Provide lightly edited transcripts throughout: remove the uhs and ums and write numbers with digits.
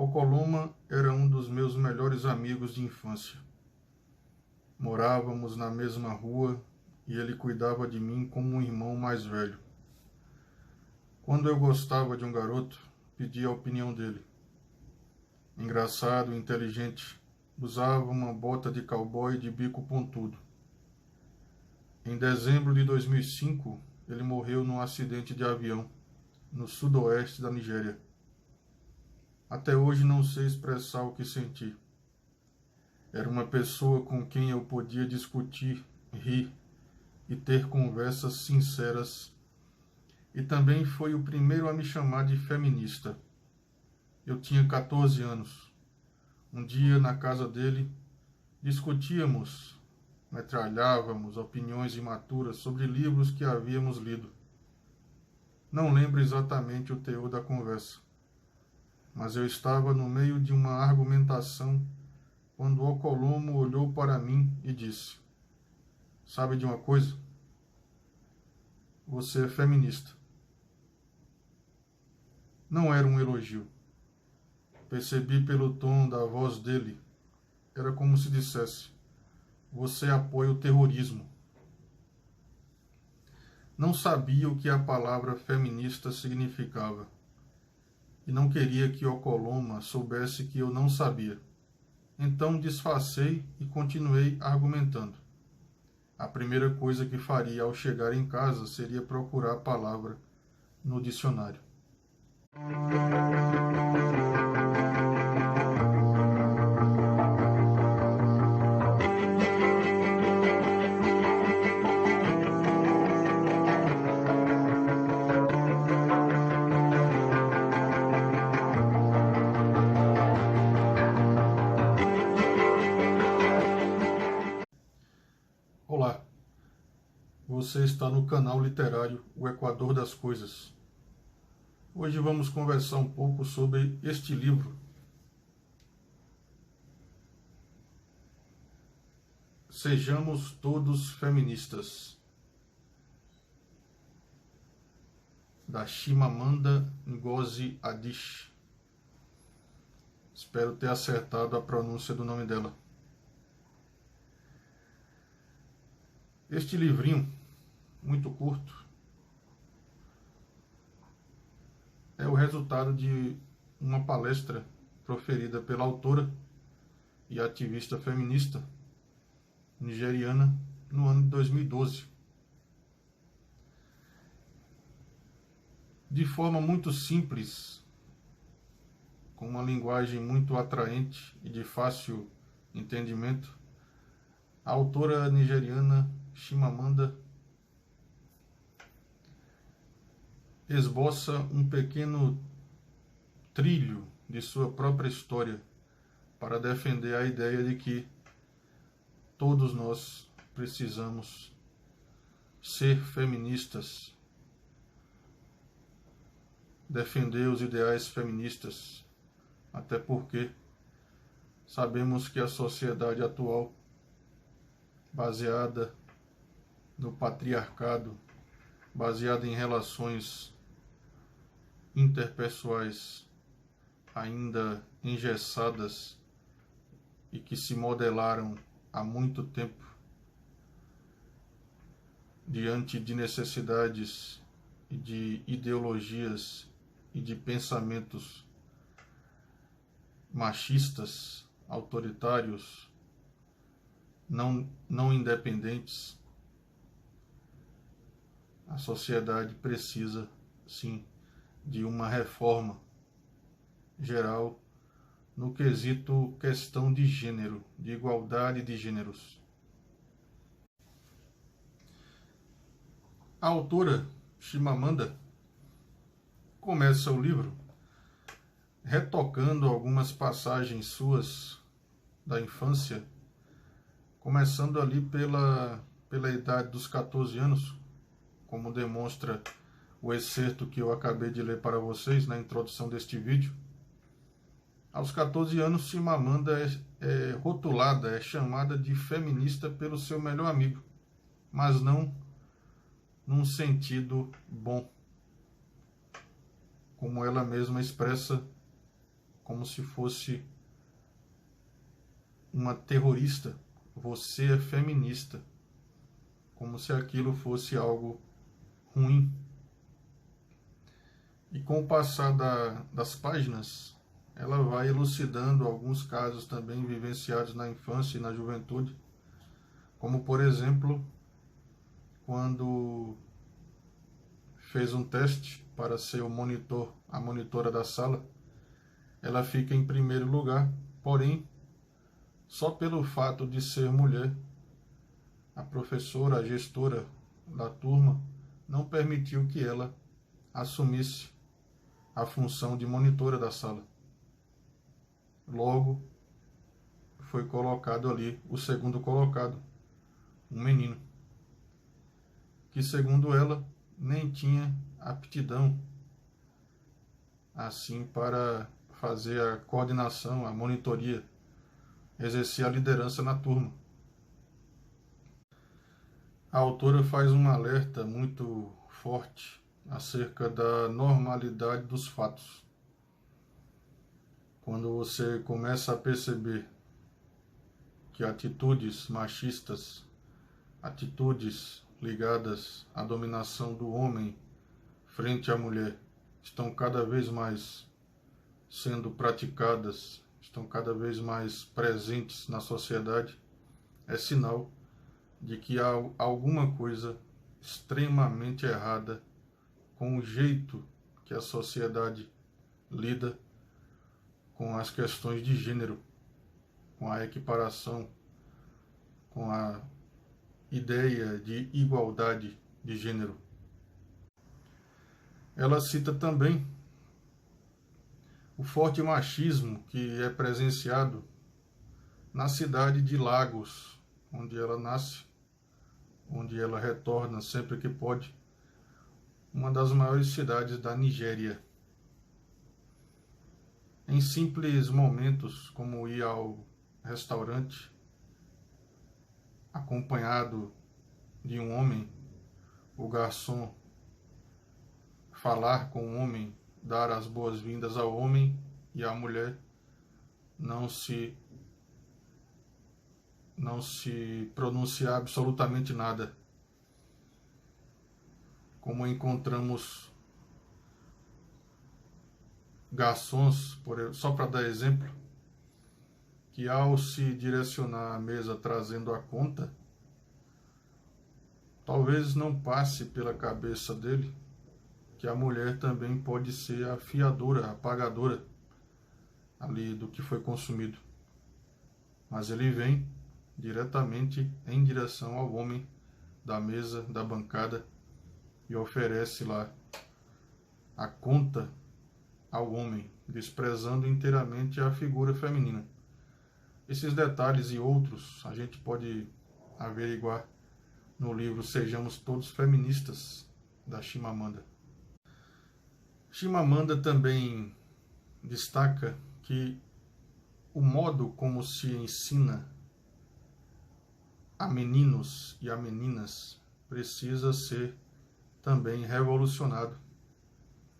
Okoloma era um dos meus melhores amigos de infância. Morávamos na mesma rua e ele cuidava de mim como um irmão mais velho. Quando eu gostava de um garoto, pedia a opinião dele. Engraçado e inteligente, usava uma bota de cowboy de bico pontudo. Em dezembro de 2005, ele morreu num acidente de avião, no sudoeste da Nigéria. Até hoje não sei expressar o que senti. Era uma pessoa com quem eu podia discutir, rir e ter conversas sinceras. E também foi o primeiro a me chamar de feminista. Eu tinha 14 anos. Um dia, na casa dele, discutíamos, metralhávamos opiniões imaturas sobre livros que havíamos lido. Não lembro exatamente o teor da conversa, mas eu estava no meio de uma argumentação quando Okolomo olhou para mim e disse: "Sabe de uma coisa? Você é feminista." Não era um elogio. Percebi pelo tom da voz dele. Era como se dissesse: "Você apoia o terrorismo." Não sabia o que a palavra feminista significava. E não queria que Okoloma soubesse que eu não sabia. Então disfarcei e continuei argumentando. A primeira coisa que faria ao chegar em casa seria procurar a palavra no dicionário. Olá, você está no canal literário O Equador das Coisas. Hoje vamos conversar um pouco sobre este livro. Sejamos Todos Feministas, da Chimamanda Ngozi Adichie. Espero ter acertado a pronúncia do nome dela. Este livrinho, muito curto, é o resultado de uma palestra proferida pela autora e ativista feminista nigeriana no ano de 2012. De forma muito simples, com uma linguagem muito atraente e de fácil entendimento, a autora nigeriana Chimamanda esboça um pequeno trilho de sua própria história para defender a ideia de que todos nós precisamos ser feministas, defender os ideais feministas, até porque sabemos que a sociedade atual, baseada no patriarcado, baseada em relações interpessoais ainda engessadas e que se modelaram há muito tempo diante de necessidades e de ideologias e de pensamentos machistas, autoritários, não independentes. A sociedade precisa, sim, de uma reforma geral no quesito questão de gênero, de igualdade de gêneros. A autora Chimamanda começa o livro retocando algumas passagens suas da infância, começando ali pela idade dos 14 anos, como demonstra o excerto que eu acabei de ler para vocês na introdução deste vídeo. Aos 14 anos, Chimamanda é rotulada, é chamada de feminista pelo seu melhor amigo, mas não num sentido bom, como ela mesma expressa como se fosse uma terrorista. Você é feminista, como se aquilo fosse algo ruim. E com o passar das páginas, ela vai elucidando alguns casos também vivenciados na infância e na juventude, como por exemplo, quando fez um teste para ser a monitora da sala, ela fica em primeiro lugar, porém, só pelo fato de ser mulher, a professora, a gestora da turma, não permitiu que ela assumisse a função de monitora da sala. Logo, foi colocado ali o segundo colocado, um menino, que segundo ela nem tinha aptidão assim para fazer a coordenação, a monitoria, exercer a liderança na turma. A autora faz um alerta muito forte acerca da normalidade dos fatos. Quando você começa a perceber que atitudes machistas, atitudes ligadas à dominação do homem frente à mulher, estão cada vez mais sendo praticadas, estão cada vez mais presentes na sociedade, é sinal de que há alguma coisa extremamente errada com o jeito que a sociedade lida com as questões de gênero, com a equiparação, com a ideia de igualdade de gênero. Ela cita também o forte machismo que é presenciado na cidade de Lagos, onde ela nasce, onde ela retorna sempre que pode, uma das maiores cidades da Nigéria. Em simples momentos, como ir ao restaurante acompanhado de um homem, o garçom falar com o homem, dar as boas-vindas ao homem, e a mulher não se pronunciar absolutamente nada. Como encontramos garçons, só para dar exemplo, que ao se direcionar à mesa trazendo a conta, talvez não passe pela cabeça dele que a mulher também pode ser a fiadora, a pagadora ali do que foi consumido. Mas ele vem diretamente em direção ao homem da mesa, da bancada, e oferece lá a conta ao homem, desprezando inteiramente a figura feminina. Esses detalhes e outros a gente pode averiguar no livro Sejamos Todos Feministas, da Chimamanda. Chimamanda também destaca que o modo como se ensina a meninos e a meninas precisa ser também revolucionado.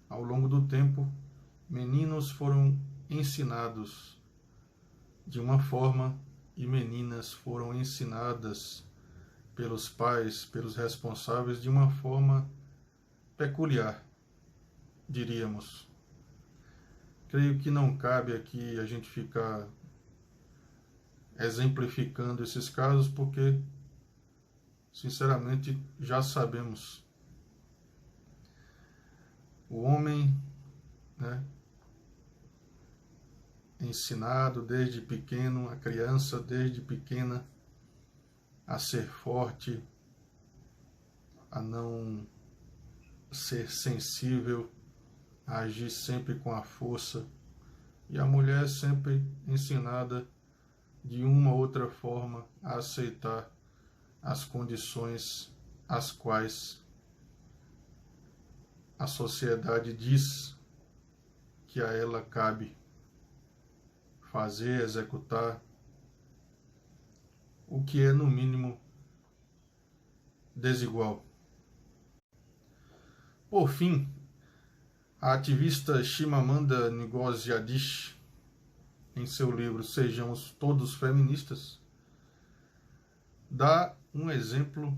Ao longo do tempo, meninos foram ensinados de uma forma e meninas foram ensinadas pelos pais, pelos responsáveis, de uma forma peculiar, diríamos. Creio que não cabe aqui a gente ficar exemplificando esses casos, porque, sinceramente, já sabemos. O homem, né, ensinado desde pequeno, a criança desde pequena, a ser forte, a não ser sensível, a agir sempre com a força, e a mulher sempre ensinada de uma ou outra forma a aceitar as condições às quais a sociedade diz que a ela cabe fazer, executar, o que é no mínimo desigual. Por fim, a ativista Chimamanda Ngozi Adichie em seu livro Sejamos Todos Feministas, dá um exemplo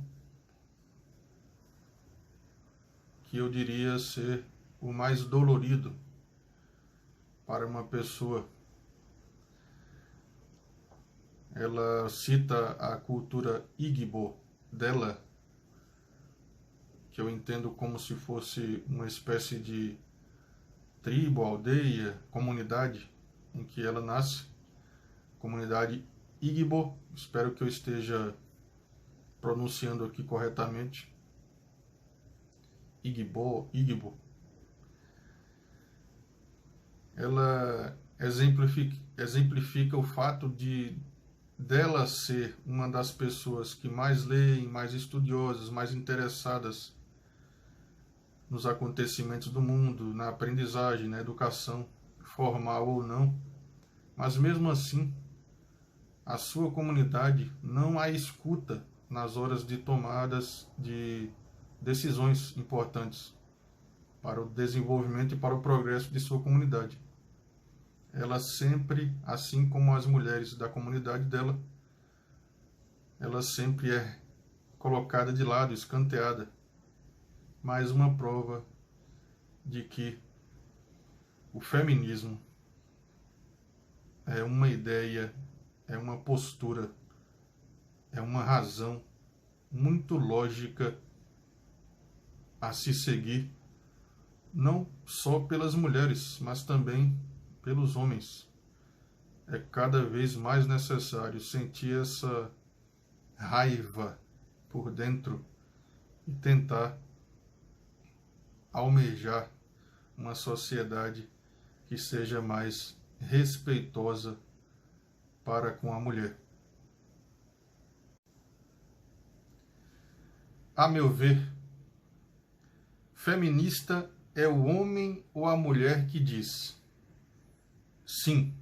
que eu diria ser o mais dolorido para uma pessoa. Ela cita a cultura Igbo dela, que eu entendo como se fosse uma espécie de tribo, aldeia, comunidade em que ela nasce, comunidade Igbo, espero que eu esteja pronunciando aqui corretamente, Igbo. Ela exemplifica o fato de dela ser uma das pessoas que mais leem, mais estudiosas, mais interessadas nos acontecimentos do mundo, na aprendizagem, na educação, formal ou não, mas mesmo assim, a sua comunidade não a escuta nas horas de tomadas de decisões importantes para o desenvolvimento e para o progresso de sua comunidade. Ela sempre, assim como as mulheres da comunidade dela, ela sempre é colocada de lado, escanteada. Mais uma prova de que o feminismo é uma ideia, é uma postura, é uma razão muito lógica a se seguir, não só pelas mulheres, mas também pelos homens. É cada vez mais necessário sentir essa raiva por dentro e tentar almejar uma sociedade que seja mais respeitosa para com a mulher. A meu ver, feminista é o homem ou a mulher que diz: sim,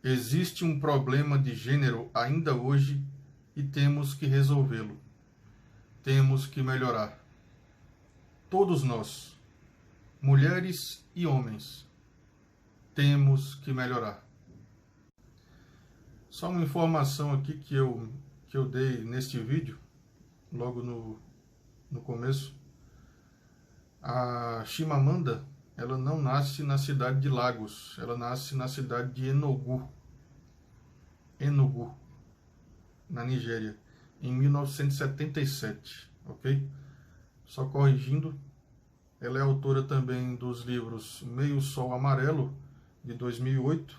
existe um problema de gênero ainda hoje e temos que resolvê-lo. Temos que melhorar. Todos nós, mulheres e homens, temos que melhorar. Só uma informação aqui que eu dei neste vídeo, logo no começo. A Chimamanda, ela não nasce na cidade de Lagos, ela nasce na cidade de Enugu, na Nigéria, em 1977, ok? Só corrigindo, ela é autora também dos livros Meio Sol Amarelo, de 2008,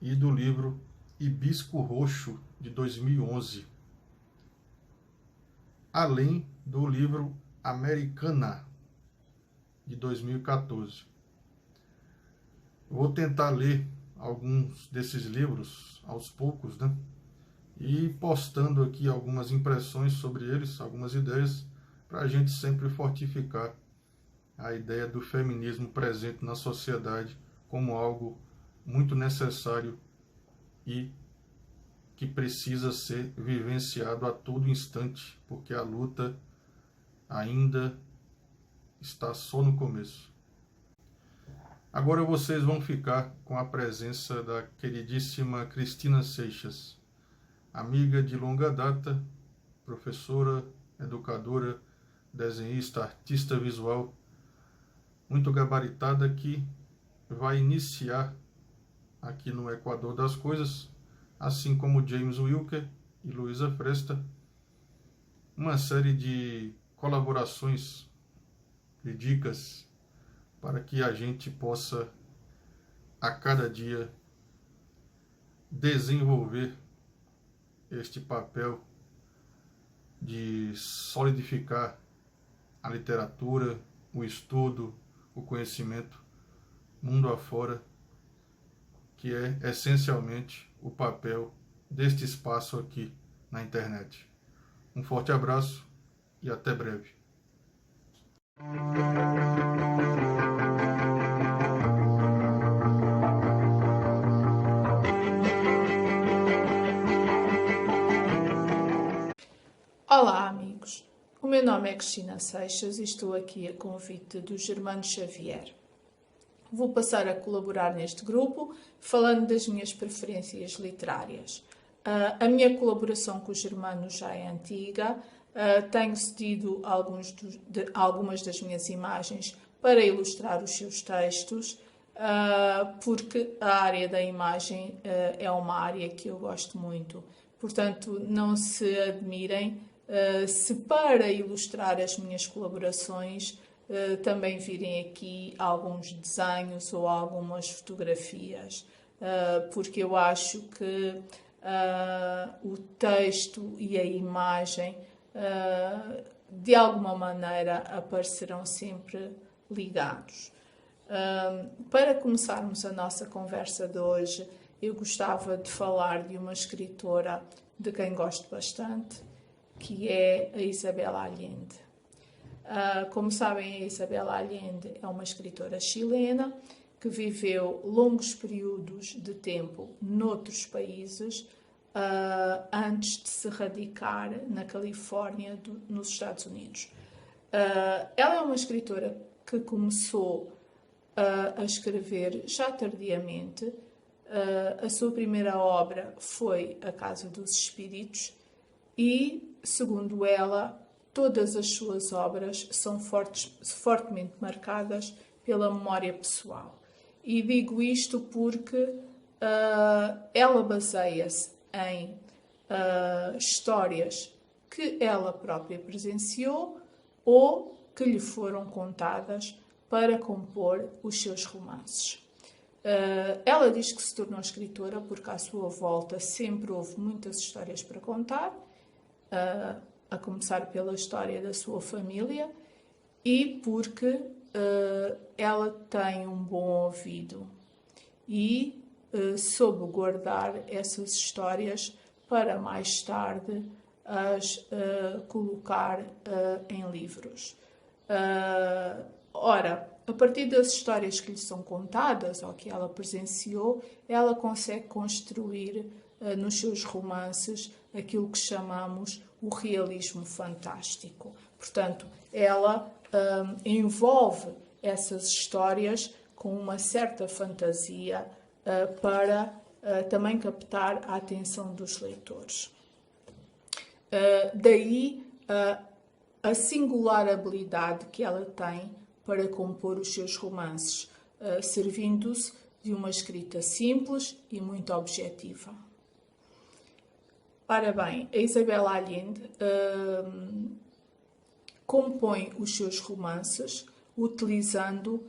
e do livro Hibisco Roxo, de 2011, além do livro Americana, de 2014. Vou tentar ler alguns desses livros aos poucos, né? E postando aqui algumas impressões sobre eles, algumas ideias, para a gente sempre fortificar a ideia do feminismo presente na sociedade como algo muito necessário e que precisa ser vivenciado a todo instante, porque a luta ainda está só no começo. Agora vocês vão ficar com a presença da queridíssima Cristina Seixas, amiga de longa data, professora, educadora, desenhista, artista visual, muito gabaritada, que vai iniciar aqui no Equador das Coisas, assim como James Wilker e Luísa Fresta, uma série de colaborações e dicas para que a gente possa, a cada dia, desenvolver este papel de solidificar a literatura, o estudo, o conhecimento, mundo afora, que é essencialmente o papel deste espaço aqui na internet. Um forte abraço e até breve. Olá, amigos. O meu nome é Cristina Seixas e estou aqui a convite do Germano Xavier. vou passar a colaborar neste grupo, falando das minhas preferências literárias. A minha colaboração com o Germano já é antiga, tenho cedido algumas das minhas imagens para ilustrar os seus textos, porque a área da imagem é uma área que eu gosto muito. Portanto, não se admirem se para ilustrar as minhas colaborações também virem aqui alguns desenhos ou algumas fotografias, porque eu acho que o texto e a imagem de alguma maneira aparecerão sempre ligados. Para começarmos a nossa conversa de hoje, eu gostava de falar de uma escritora de quem gosto bastante, que é a Isabel Allende. Como sabem, a Isabel Allende é uma escritora chilena que viveu longos períodos de tempo noutros países antes de se radicar na Califórnia, nos Estados Unidos. Ela é uma escritora que começou a escrever já tardiamente. A sua primeira obra foi A Casa dos Espíritos e, segundo ela, todas as suas obras são fortemente marcadas pela memória pessoal. E digo isto porque ela baseia-se em histórias que ela própria presenciou ou que lhe foram contadas para compor os seus romances. Ela diz que se tornou escritora porque à sua volta sempre houve muitas histórias para contar, a começar pela história da sua família e porque ela tem um bom ouvido e soube guardar essas histórias para mais tarde as colocar em livros. Ora, a partir das histórias que lhe são contadas ou que ela presenciou, ela consegue construir nos seus romances aquilo que chamamos o realismo fantástico. Portanto, ela envolve essas histórias com uma certa fantasia para também captar a atenção dos leitores. Daí a singular habilidade que ela tem para compor os seus romances, servindo-se de uma escrita simples e muito objetiva. Ora bem, a Isabel Allende compõe os seus romances utilizando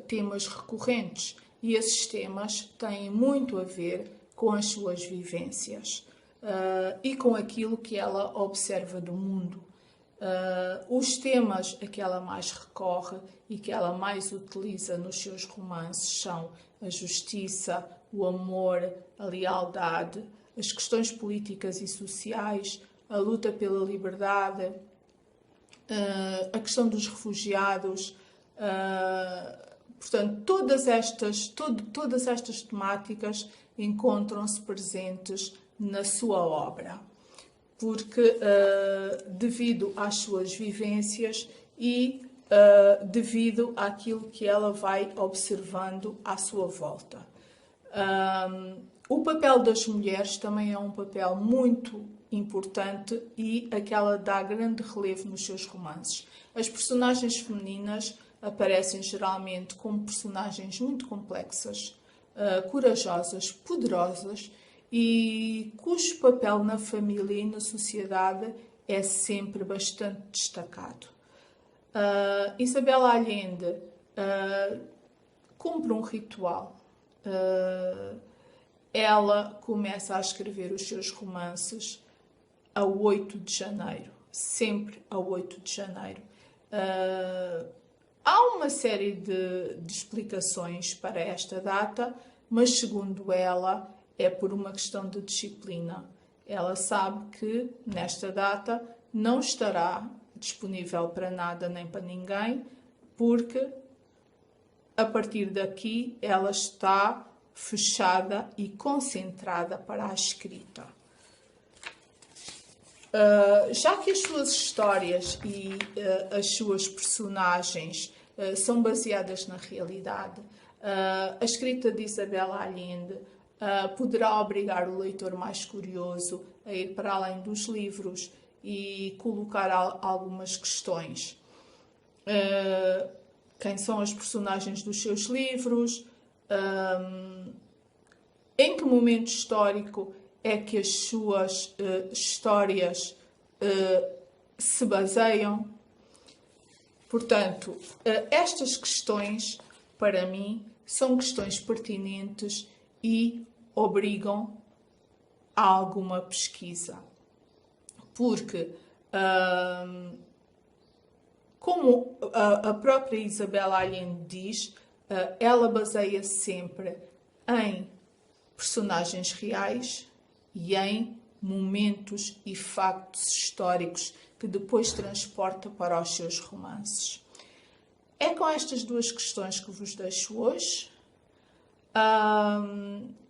temas recorrentes e esses temas têm muito a ver com as suas vivências e com aquilo que ela observa do mundo. Os temas a que ela mais recorre e que ela mais utiliza nos seus romances são a justiça, o amor, a lealdade, as questões políticas e sociais, a luta pela liberdade, a questão dos refugiados. Portanto, todas estas temáticas encontram-se presentes na sua obra, porque devido às suas vivências e devido àquilo que ela vai observando à sua volta. O papel das mulheres também é um papel muito importante e a que ela dá grande relevo nos seus romances. As personagens femininas aparecem geralmente como personagens muito complexas, corajosas, poderosas e cujo papel na família e na sociedade é sempre bastante destacado. Isabel Allende cumpre um ritual. Ela começa a escrever os seus romances a 8 de janeiro, sempre a 8 de janeiro. Há uma série de explicações para esta data, mas segundo ela é por uma questão de disciplina. Ela sabe que nesta data não estará disponível para nada nem para ninguém, porque a partir daqui ela está fechada e concentrada para a escrita. Já que as suas histórias e as suas personagens são baseadas na realidade. A escrita de Isabel Allende poderá obrigar o leitor mais curioso a ir para além dos livros e colocar algumas questões. Quem são as personagens dos seus livros? Em que momento histórico é que as suas histórias se baseiam? Portanto, estas questões, para mim, são questões pertinentes e obrigam a alguma pesquisa. Porque, como a própria Isabel Allende diz, ela baseia-se sempre em personagens reais e em momentos e factos históricos que depois transporta para os seus romances. É com estas duas questões que vos deixo hoje.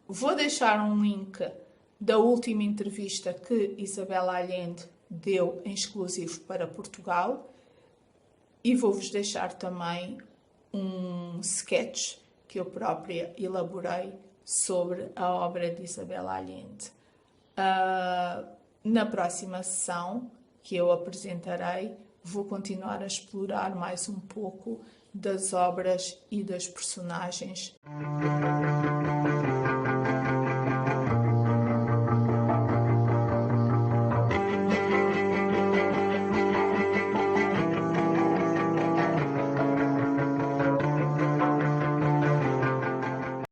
Vou deixar um link da última entrevista que Isabel Allende deu em exclusivo para Portugal e vou-vos deixar também um sketch que eu própria elaborei sobre a obra de Isabel Allende. Na próxima sessão que eu apresentarei, vou continuar a explorar mais um pouco das obras e das personagens.